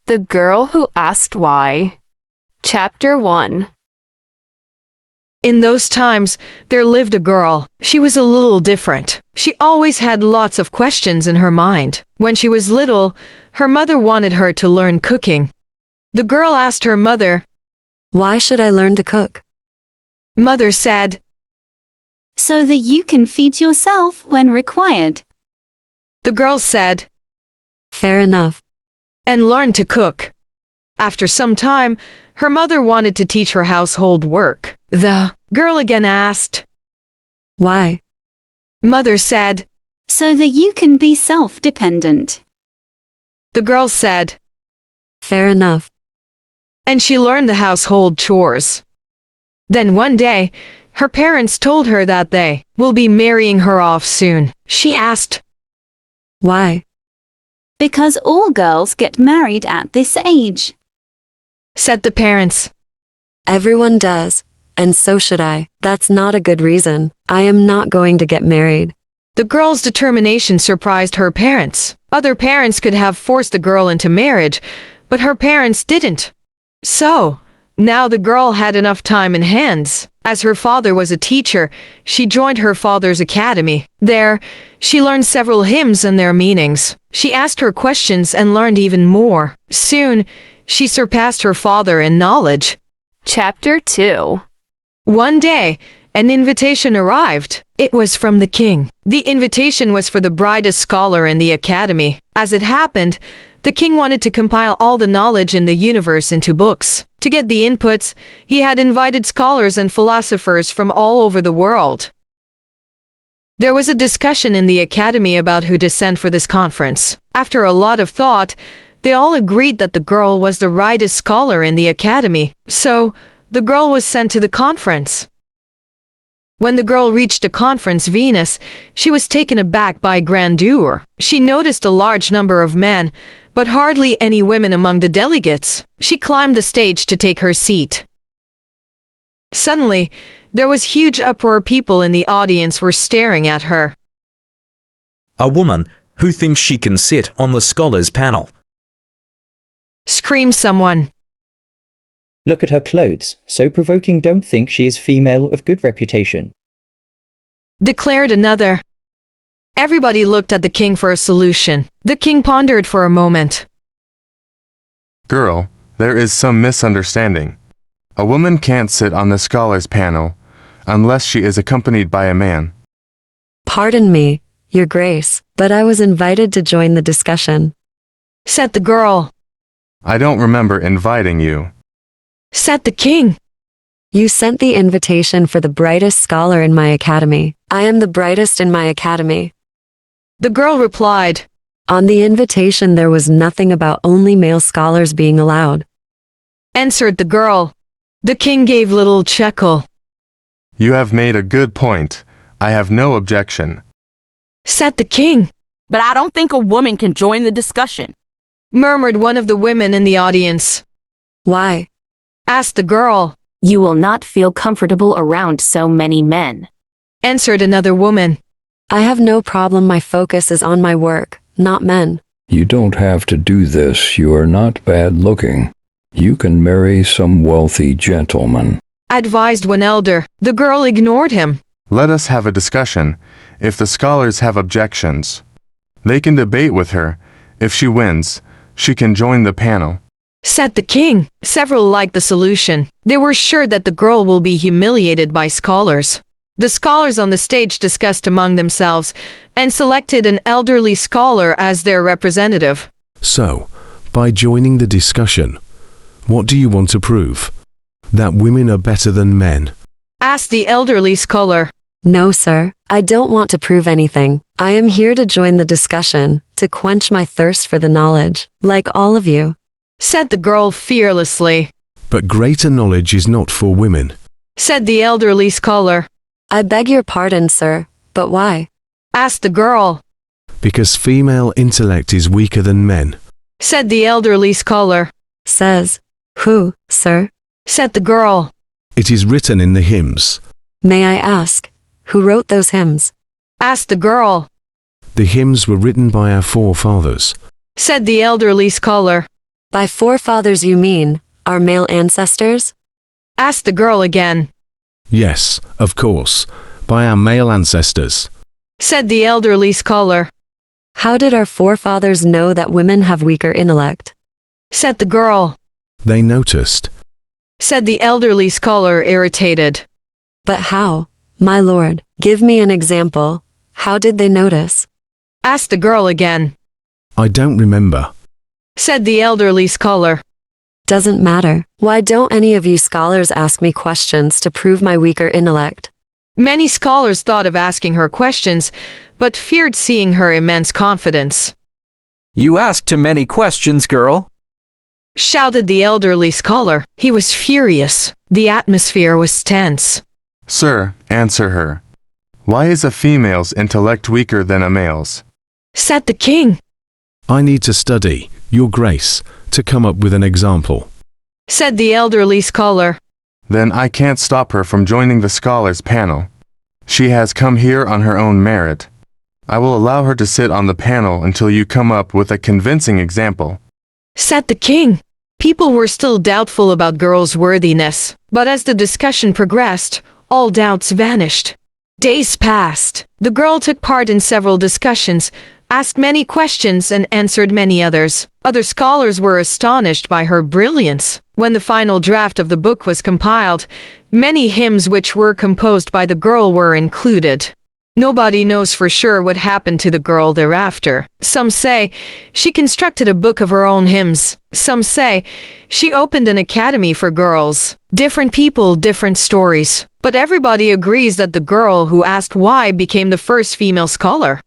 The Girl Who Asked Why. Chapter 1. In those times, there lived a girl. She was a little different. She always had lots of questions in her mind. When she was little, her mother wanted her to learn cooking. The girl asked her mother, "Why should I learn to cook?" Mother said, "So that you can feed yourself when required." The girl said, "Fair enough." and learned to cook. After some time, her mother wanted to teach her household work. The girl again asked, "Why?" Mother said, "So that you can be self-dependent." the girl said, "Fair enough." and she learned the household chores. Then one day, her parents told her that they will be marrying her off soon. She asked, "Why?" Because all girls get married at this age. said the parents. Everyone does, and so should I. That's not a good reason. I am not going to get married. The girl's determination surprised her parents. Other parents could have forced the girl into marriage, but her parents didn't. So, now the girl had enough time in hands. As her father was a teacher, she joined her father's academy. There, she learned several hymns and their meanings. She asked her questions and learned even more. Soon, she surpassed her father in knowledge. Chapter 2. One day, an invitation arrived. It was from the king. The invitation was for the brightest scholar in the academy. As it happened, the king wanted to compile all the knowledge in the universe into books. To get the inputs, he had invited scholars and philosophers from all over the world. There was a discussion in the academy about who to send for this conference. After a lot of thought, they all agreed that the girl was the brightest scholar in the academy. So, the girl was sent to the conference. When the girl reached the conference Venus, she was taken aback by grandeur. She noticed a large number of men, but hardly any women among the delegates. She climbed the stage to take her seat. Suddenly, there was huge uproar. People in the audience were staring at her. A woman who thinks she can sit on the scholars' panel. Screamed someone. Look at her clothes, so provoking. Don't think she is female of good reputation. Declared another. Everybody looked at the king for a solution. The king pondered for a moment. Girl, there is some misunderstanding. A woman can't sit on the scholars' panel unless she is accompanied by a man. "Pardon me, Your Grace, but I was invited to join the discussion," Said the girl. I don't remember inviting you. Said the king. "You sent the invitation for the brightest scholar in my academy. I am the brightest in my academy." The girl replied. On the invitation there was nothing about only male scholars being allowed. Answered the girl. The king gave little chuckle. You have made a good point. I have no objection. Said the king. But I don't think a woman can join the discussion. Murmured one of the women in the audience. "Why?" Asked the girl. You will not feel comfortable around so many men. Answered another woman. "I have no problem. My focus is on my work, not men." You don't have to do this. You are not bad looking. You can marry some wealthy gentleman. Advised one elder. The girl ignored him. Let us have a discussion. If the scholars have objections, they can debate with her. If she wins, she can join the panel. Said the king. Several liked the solution. They were sure that the girl will be humiliated by scholars. The scholars on the stage discussed among themselves and selected an elderly scholar as their representative. So, by joining the discussion, what do you want to prove? That women are better than men? Asked the elderly scholar. "No, sir. I don't want to prove anything. I am here to join the discussion, to quench my thirst for the knowledge, like all of you." Said the girl fearlessly. But greater knowledge is not for women. Said the elderly scholar. "I beg your pardon, sir, but why?" Asked the girl. Because female intellect is weaker than men. Said the elderly scholar. "Says who, sir?" Said the girl. It is written in the hymns. "May I ask, who wrote those hymns?" Asked the girl. The hymns were written by our forefathers. Said the elderly scholar. By forefathers you mean our male ancestors? Asked the girl again. Yes, of course, by our male ancestors. Said the elderly scholar. How did our forefathers know that women have weaker intellect? Said the girl. They noticed. Said the elderly scholar, irritated. But how? My lord, give me an example. How did they notice? Asked the girl again. I don't remember. Said the elderly scholar. Doesn't matter. Why don't any of you scholars ask me questions to prove my weaker intellect? Many scholars thought of asking her questions, but feared seeing her immense confidence. You ask too many questions, girl. Shouted the elderly scholar. He was furious. The atmosphere was tense. Sir, answer her. Why is a female's intellect weaker than a male's? Said the king. I need to study, Your Grace, to come up with an example. Said the elderly scholar. Then I can't stop her from joining the scholars' panel. She has come here on her own merit. I will allow her to sit on the panel until you come up with a convincing example. Said the king. People were still doubtful about girls' worthiness, but as the discussion progressed, all doubts vanished. Days passed. The girl took part in several discussions, asked many questions and answered many others. Other scholars were astonished by her brilliance. When the final draft of the book was compiled, many hymns which were composed by the girl were included. Nobody knows for sure what happened to the girl thereafter. Some say she constructed a book of her own hymns. Some say she opened an academy for girls. Different people, different stories. But everybody agrees that the girl who asked why became the first female scholar.